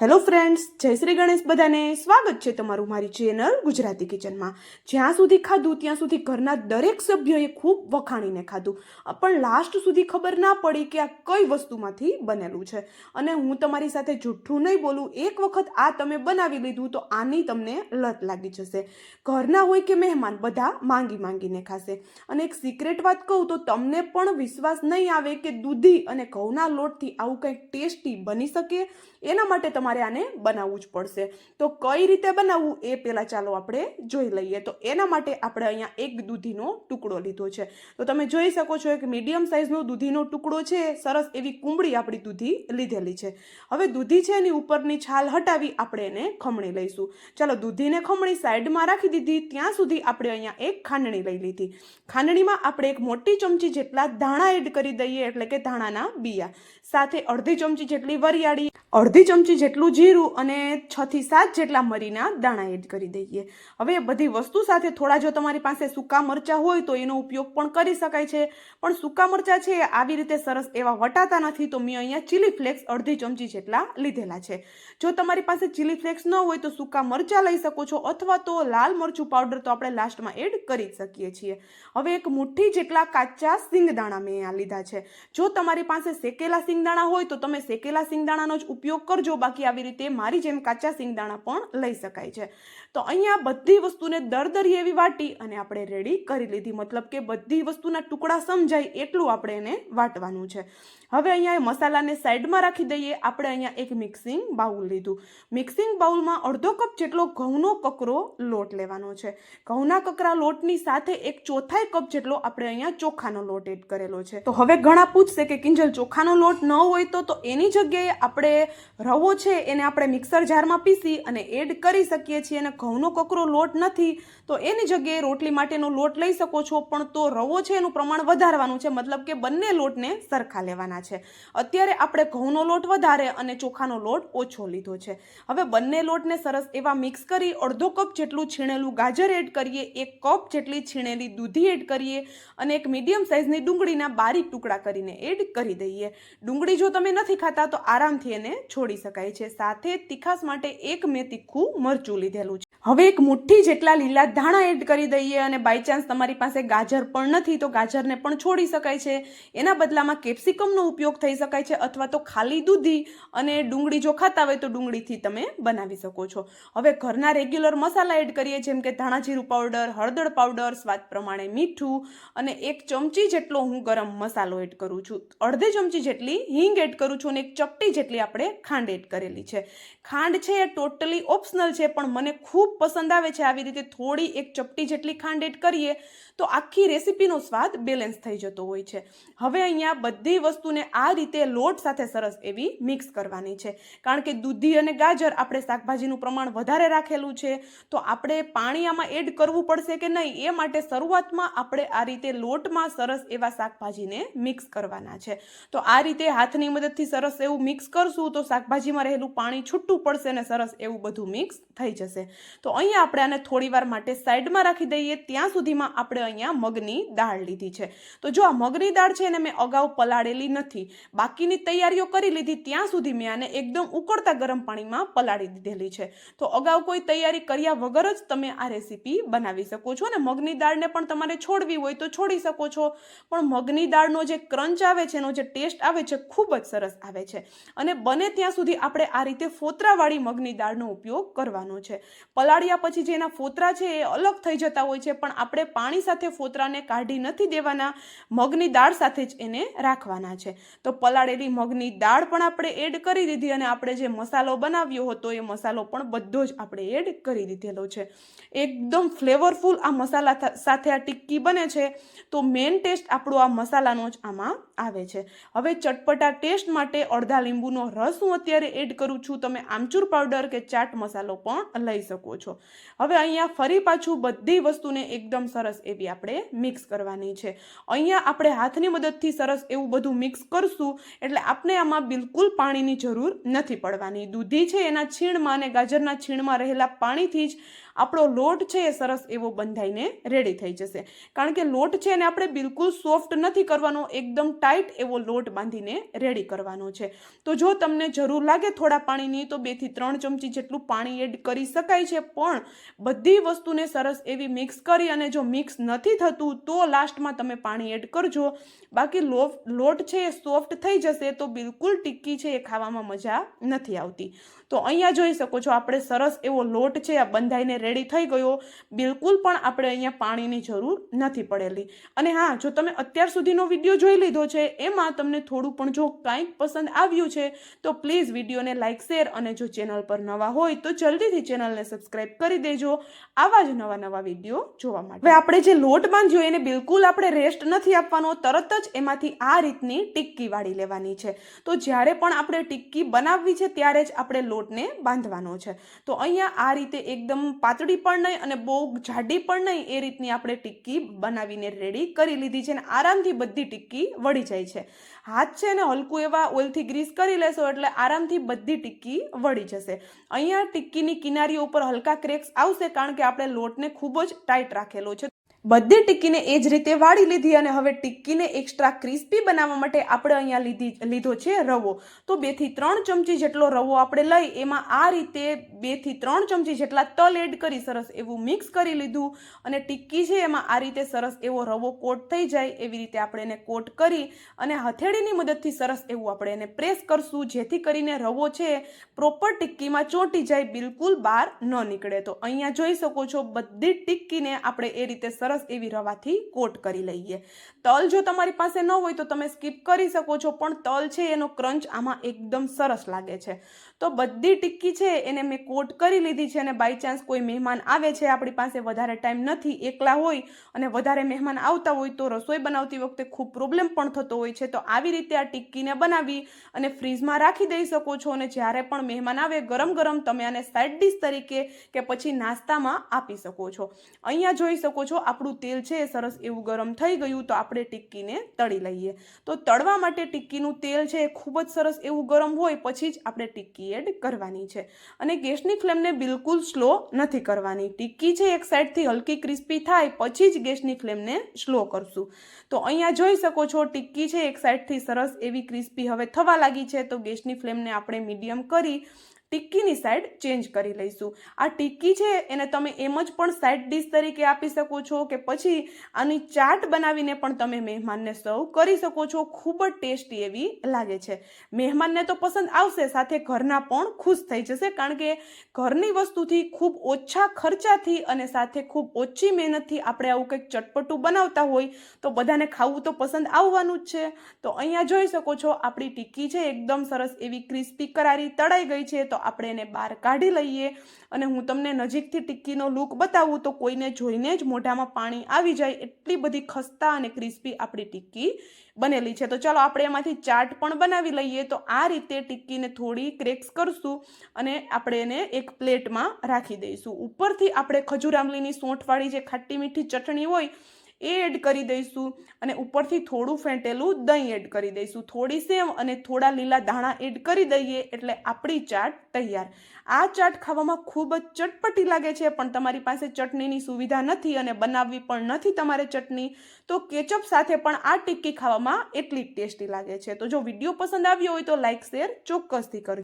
Hello friends, જય શ્રી ગણેશ. બધાને સ્વાગત છે તમારું મારી ચેનલ ગુજરાતી કિચનમાં. જ્યાં સુધી ખાધું ત્યાં સુધી ઘરના દરેક સભ્યોએ ખૂબ વખાણીને ખાધું, પણ લાસ્ટ સુધી ખબર ના પડી કે આ કઈ વસ્તુમાંથી બનેલું છે. અને હું તમારી સાથે જૂઠું નહીં બોલું, એક વખત આ તમે બનાવી લીધું તો આની તમને લત લાગી જશે. ઘરના હોય કે મહેમાન, બધા માંગીને ખાશે. અને એક સિક્રેટ વાત કહું તો તમને પણ વિશ્વાસ નહીં આવે કે દૂધી અને ઘઉંના લોટથી આવું કંઈક ટેસ્ટી બની શકે. એના માટે તમારે આને બનાવવું જ પડશે. તો કઈ રીતે બનાવવું એ પહેલાં ચાલો આપણે જોઈ લઈએ. તો એના માટે આપણે અહીંયા એક દૂધીનો ટુકડો લીધો છે. તો તમે જોઈ શકો છો એક મીડિયમ સાઇઝનો દૂધીનો ટુકડો છે. સરસ એવી કુંબળી આપણી દૂધી લીધેલી છે. હવે દૂધી છે એની ઉપરની છાલ હટાવી આપણે એને ખમણી લઈશું. ચાલો દૂધીને ખમણી સાઈડમાં રાખી દીધી. ત્યાં સુધી આપણે અહીંયા એક ખાંડણી લઈ લીધી. ખાંડણીમાં આપણે એક મોટી ચમચી જેટલા ધાણા એડ કરી દઈએ, એટલે કે ધાણાના બિયા. સાથે અડધી ચમચી જેટલી વરિયાળી, અડધી ચમચી જેટલું જીરું અને 6 થી 7 જેટલા મરીના દાણા એડ કરી દઈએ. હવે એ બધી વસ્તુ સાથે થોડા જો તમારી પાસે સૂકા મરચાં હોય તો એનો ઉપયોગ પણ કરી શકાય છે, પણ સૂકા મરચાં છે આવી રીતે સરસ એવા વટાતા નથી, તો મેં અહીંયા ચીલી ફ્લેક્સ અડધી ચમચી જેટલા લીધેલા છે. જો તમારી પાસે ચીલી ફ્લેક્સ ન હોય તો સૂકા મરચાં લઈ શકો છો, અથવા તો લાલ મરચું પાવડર તો આપણે લાસ્ટમાં એડ કરી શકીએ છીએ. હવે એક મુઠ્ઠી જેટલા કાચા સિંગદાણા મેં અહીંયા લીધા છે. જો તમારી પાસે શેકેલા સિંગદાણા હોય તો તમે શેકેલા સિંગદાણાનો જ ઉપયોગ કરજો, બાકી આવી રીતે મારી જેમ કાચા સિંગદાણા પણ લઈ શકાય છે. તો અહીંયા બધી વસ્તુને દરદરી એવી વાટી અને આપણે રેડી કરી લીધી, મતલબ કે બધી વસ્તુના ટુકડા સમજાય એટલું આપણે એને વાટવાનું છે. હવે અહીંયા મસાલાને સાઈડમાં રાખી દઈએ. આપણે અહીંયા એક મિક્સિંગ બાઉલ લીધું. મિક્સિંગ બાઉલમાં અડધો કપ જેટલો ઘઉંનો કકરો લોટ લેવાનો છે. ઘઉંના કકરા લોટની સાથે 1/4 કપ જેટલો આપણે અહીંયા ચોખાનો લોટ એડ કરેલો છે. તો હવે ઘણા પૂછશે કે કિંજલ ચોખાનો લોટ ન હોય તો એની જગ્યાએ આપણે રવો છે એને આપણે મિક્સર જારમાં પીસી અને એડ કરી શકીએ છીએ. અને ઘઉંનો કકરો લોટ નથી તો એની જગ્યાએ રોટલી માટેનો લોટ લઈ શકો છો, પણ તો રવો છે એનું પ્રમાણ વધારવાનું છે, મતલબ કે બંને લોટને સરખા લેવાના છે. અત્યારે આપણે ઘઉંનો લોટ વધારે અને ચોખાનો લોટ ઓછો લીધો છે. હવે બંને લોટને સરસ એવા મિક્સ કરી અડધો કપ જેટલું છીણેલું ગાજર એડ કરીએ, 1 કપ જેટલી છીણેલી દૂધી એડ કરીએ અને એક મીડિયમ સાઇઝની ડુંગળીના બારીક ટુકડા કરીને એડ કરી દઈએ. ડુંગળી જો તમે નથી ખાતા તો આરામથી એને છોડી શકાય છે. સાથે તીખાસ માટે એક મેં તીખું મરચું લીધેલું છે. હવે એક મુઠ્ઠી જેટલા લીલા ધાણા એડ કરી દઈએ, અને બાય ચાન્સ તમારી પાસે ગાજર પણ નથી તો ગાજરને પણ છોડી શકાય છે. એના બદલામાં કેપ્સિકમનો ઉપયોગ થઈ શકાય છે, અથવા તો ખાલી દૂધી અને ડુંગળી જો ખાતા હોય તો ડુંગળીથી તમે બનાવી શકો છો. હવે ઘરના રેગ્યુલર મસાલા એડ કરીએ, જેમ કે ધાણા જીરું પાવડર, હળદર પાવડર, સ્વાદ પ્રમાણે મીઠું અને 1 ચમચી જેટલો હું ગરમ મસાલો એડ કરું છું. અડધી ચમચી જેટલી હિંગ એડ કરું છું અને 1 ચપટી જેટલી આપણે ખાંડ એડ કરેલી છે. ખાંડ છે એ ટોટલી ઓપ્શનલ છે, પણ મને ખૂબ પસંદ આવે છે. આવી રીતે થોડી 1 ચપટી જેટલી ખાંડ એડ કરીએ તો આખી રેસીપીનો સ્વાદ બેલેન્સ થઈ જતો હોય છે. હવે અહીંયા બધી વસ્તુને આ રીતે લોટ સાથે સરસ એવી મિક્સ કરવાની છે. કારણ કે દૂધી અને ગાજર આપણે શાકભાજીનું પ્રમાણ વધારે રાખેલું છે, તો આપણે પાણી આમાં એડ કરવું પડશે કે નહીં એ માટે શરૂઆતમાં આપણે આ રીતે લોટમાં સરસ એવા શાકભાજીને મિક્સ કરવાના છે. તો આ રીતે હાથની મદદથી સરસ એવું મિક્સ કરશું તો શાકભાજીમાં રહેલું પાણી છૂટું પડશે અને સરસ એવું બધું મિક્સ થઈ જશે. તો અહીંયા આપણે આને થોડી વાર માટે સાઈડમાં રાખી દઈએ. ત્યાં સુધીમાં આપણે અહીંયા મગની દાળ લીધી છે. તો જો આ મગની દાળ છે એને મેં અગાઉ પલાળેલી નથી, બાકીની તૈયારીઓ કરી લીધી. ત્યાં સુધી મેં આને એકદમ ઉકળતા ગરમ પાણીમાં પલાળી દીધેલી છે. તો અગાઉ કોઈ તૈયારી કર્યા વગર જ તમે આ રેસીપી બનાવી શકો છો. અને મગની દાળને પણ તમારે છોડવી હોય તો છોડી શકો છો, પણ મગની દાળનો જે ક્રંચ આવે છે, એનો જે ટેસ્ટ આવે છે ખૂબ જ સરસ આવે છે. અને બને ત્યાં સુધી આપણે આ રીતે ફોતરાવાળી મગની દાળનો ઉપયોગ કરવાનો છે. પલાળ્યા પછી જે એના ફોતરા છે એ અલગ થઈ જતા હોય છે, પણ આપણે પાણી સાથે ફોતરાને કાઢી નથી દેવાના, મગની દાળ સાથે જ એને રાખવાના છે. તો પલાળેલી મગની દાળ પણ આપણે એડ કરી દીધી અને આપણે જે મસાલો બનાવ્યો હતો એ મસાલો પણ બધો જ આપણે એડ કરી દીધેલો છે. એકદમ ફ્લેવરફુલ આ મસાલા સાથે આ ટિક્કી બને છે. તો મેઇન ટેસ્ટ આપણો આ મસાલાનો જ આમાં આવે છે. હવે ચટપટા ટેસ્ટ માટે અડધા લીંબુનો રસ હું અત્યારે એડ કરું છું. તમે આમચૂર પાવડર કે ચાટ મસાલો પણ લઈ શકો છો. હવે અહીંયા ફરી પાછું બધી વસ્તુને એકદમ સરસ એવી આપણે મિક્સ કરવાની છે. અહીંયા આપણે હાથની મદદથી સરસ એવું બધું મિક્સ કરશું, એટલે આપણે આમાં બિલકુલ પાણીની જરૂર નથી પડવાની. દૂધી છે એના છીણમાં અને ગાજરના છીણમાં રહેલા પાણીથી જ આપણો લોટ છે એ સરસ એવો બંધાઈને રેડી થઈ જશે. કારણ કે લોટ છે એને આપણે બિલકુલ સોફ્ટ નથી કરવાનો, એકદમ ટાઈટ ટાઈટ એવો લોટ બાંધીને રેડી કરવાનો છે. તો જો તમને જરૂર લાગે થોડા પાણીની તો 2 થી 3 ચમચી જેટલું પાણી એડ કરી શકાય છે, પણ બધી વસ્તુને સરસ એવી મિક્સ કરી અને જો મિક્સ નથી થતું તો લાસ્ટમાં તમે પાણી એડ કરજો. બાકી લોટ છે એ સોફ્ટ થઈ જશે તો બિલકુલ ટિક્કી છે એ ખાવામાં મજા નથી આવતી. તો અહીંયા જોઈ શકો છો આપણે સરસ એવો લોટ છે આ બંધાઈને રેડી થઈ ગયો. બિલકુલ પણ આપણે અહીંયા પાણીની જરૂર નથી પડેલી. અને હા, જો તમે અત્યાર સુધીનો વિડીયો જોઈ લીધો છે એમાં તમને થોડું પણ જો કાંઈક પસંદ આવ્યું છે તો પ્લીઝ વિડીયોને લાઇક, શેર અને જો ચેનલ પર નવા હોય તો જલ્દીથી ચેનલને સબસ્ક્રાઈબ કરી દેજો આવા જ નવા વિડીયો જોવા માટે. હવે આપણે જે લોટ બાંધ્યો એને બિલકુલ આપણે રેસ્ટ નથી આપવાનો, તરત જ એમાંથી આ રીતની ટિક્કી વાળી લેવાની છે. તો જ્યારે પણ આપણે ટિક્કી બનાવવી છે ત્યારે જ આપણે લોટને બાંધવાનો છે. તો અહીંયા આ રીતે એકદમ પાતળી પણ નહીં અને બહુ જાડી પણ નહીં એ રીતની આપણે ટિક્કી બનાવીને રેડી કરી લીધી છે અને આરામથી બધી ટિક્કી વળી જાય છે. હાથ છે ને હલકું એવા ઓઇલથી ગ્રીસ કરી લેશો એટલે આરામથી બધી ટિક્કી વળી જશે. અહીંયા ટિક્કીની કિનારીઓ ઉપર હલકા ક્રેક્સ આવશે કારણ કે આપણે લોટને ખૂબ જ ટાઈટ રાખેલો છે. બધી ટિક્કીને એ જ રીતે વાળી લીધી અને હવે ટિક્કીને એક્સ્ટ્રા ક્રિસ્પી બનાવવા માટે આપણે અહીંયા લીધો છે રવો. તો 2 થી 3 ચમચી જેટલો રવો આપણે લઈ એમાં આ રીતે 2 થી 3 ચમચી જેટલા તલ એડ કરી સરસ એવું મિક્સ કરી લીધું અને ટિક્કી છે એમાં આ રીતે સરસ એવો રવો કોટ થઈ જાય એવી રીતે આપણે એને કોટ કરી અને હથેળીની મદદથી સરસ એવું આપણે એને પ્રેસ કરશું જેથી કરીને રવો છે પ્રોપર ટિક્કીમાં ચોંટી જાય, બિલકુલ બહાર ન નીકળે. તો અહીંયા જોઈ શકો છો બધી ટિક્કીને આપણે એ રીતે સરસ એવી રવાથી કોટ કરી લઈએ. તલ જો તમારી પાસે ન હોય તો તમે સ્કીપ કરી શકો છો, પણ તલ છે એનો ક્રંચ આમાં એકદમ સરસ લાગે છે. તો બધી ટિક્કી છે એને મેં કોટ કરી લીધી છે અને બાય ચાન્સ કોઈ મહેમાન આવે છે, આપણી પાસે વધારે ટાઈમ નથી, એકલા હોય અને વધારે મહેમાન આવતા હોય તો રસોઈ બનાવતી વખતે ખૂબ પ્રોબ્લેમ પણ થતો હોય છે. તો આવી રીતે આ ટિક્કીને બનાવી અને ફ્રીજમાં રાખી દઈ શકો છો અને જ્યારે પણ મહેમાન આવે ગરમ ગરમ તમે આને સાઈડ ડિશ તરીકે કે પછી નાસ્તામાં આપી શકો છો. અહીંયા જોઈ શકો છો આપણું તેલ છે એ સરસ એવું ગરમ થઈ ગયું. તો આપણે ટિક્કીને તળી લઈએ. તો તળવા માટે ટિક્કીનું તેલ છે એ ખૂબ જ સરસ એવું ગરમ હોય પછી જ આપણે ટિક્કી એડ કરવાની છે અને ગેસની ફ્લેમને બિલકુલ સ્લો નથી કરવાની. ટિક્કી છે એક સાઈડથી હલકી ક્રિસ્પી થાય પછી જ ગેસની ફ્લેમને સ્લો કરશું. તો અહીંયા જોઈ શકો છો ટિક્કી છે એક સાઈડથી સરસ એવી ક્રિસ્પી હવે થવા લાગી છે. તો ગેસની ફ્લેમને આપણે મીડિયમ કરી ટિક્કીની સાઈડ ચેન્જ કરી લઈશું. આ ટિક્કી છે એને તમે એમ જ પણ સાઈડ ડિશ તરીકે આપી શકો છો કે પછી આની ચાટ બનાવીને પણ તમે મહેમાનને સર્વ કરી શકો છો. ખૂબ જ ટેસ્ટી એવી લાગે છે. મહેમાનને તો પસંદ આવશે, સાથે ઘરના પણ ખુશ થઈ જશે કારણ કે ઘરની વસ્તુથી ખૂબ ઓછા ખર્ચાથી અને સાથે ખૂબ ઓછી મહેનતથી આપણે આવું કંઈક ચટપટું બનાવતા હોય તો બધાને ખાવું તો પસંદ આવવાનું જ છે. તો અહીંયા જોઈ શકો છો આપણી ટિક્કી છે એકદમ સરસ એવી ક્રિસ્પી કરારી તળાઈ ગઈ છે. તો આપણે એને બહાર કાઢી લઈએ અને હું તમને નજીકથી ટિક્કીનો લુક બતાવું તો કોઈને જોઈને જ મોઢામાં પાણી આવી જાય એટલી બધી ખસ્તા અને ક્રિસ્પી આપણી ટિક્કી બનેલી છે. તો ચાલો આપણે એમાંથી ચાટ પણ બનાવી લઈએ. તો આ રીતે ટિક્કીને થોડી ક્રેક્સ કરશું અને આપણે એને એક પ્લેટમાં રાખી દઈશું. ઉપરથી આપણે ખજૂર આમલીની સોંઠવાળી જે ખાટી મીઠી ચટણી હોય એ એડ કરી દઈશું અને ઉપરથી થોડું ફેંટેલું દહીં એડ કરી દઈશું. થોડી સેવ અને થોડા લીલા ધાણા એડ કરી દઈએ એટલે આપણી ચાટ તૈયાર. આ ચાટ ખાવામાં ખૂબ જ ચટપટી લાગે છે, પણ તમારી પાસે ચટણીની સુવિધા નથી અને બનાવવી પણ નથી તમારે ચટણી તો કેચઅપ સાથે પણ આ ટિક્કી ખાવામાં એટલી ટેસ્ટી લાગે છે. તો જો વિડીયો પસંદ આવ્યો હોય તો લાઇક, શેર ચોક્કસથી કરજો.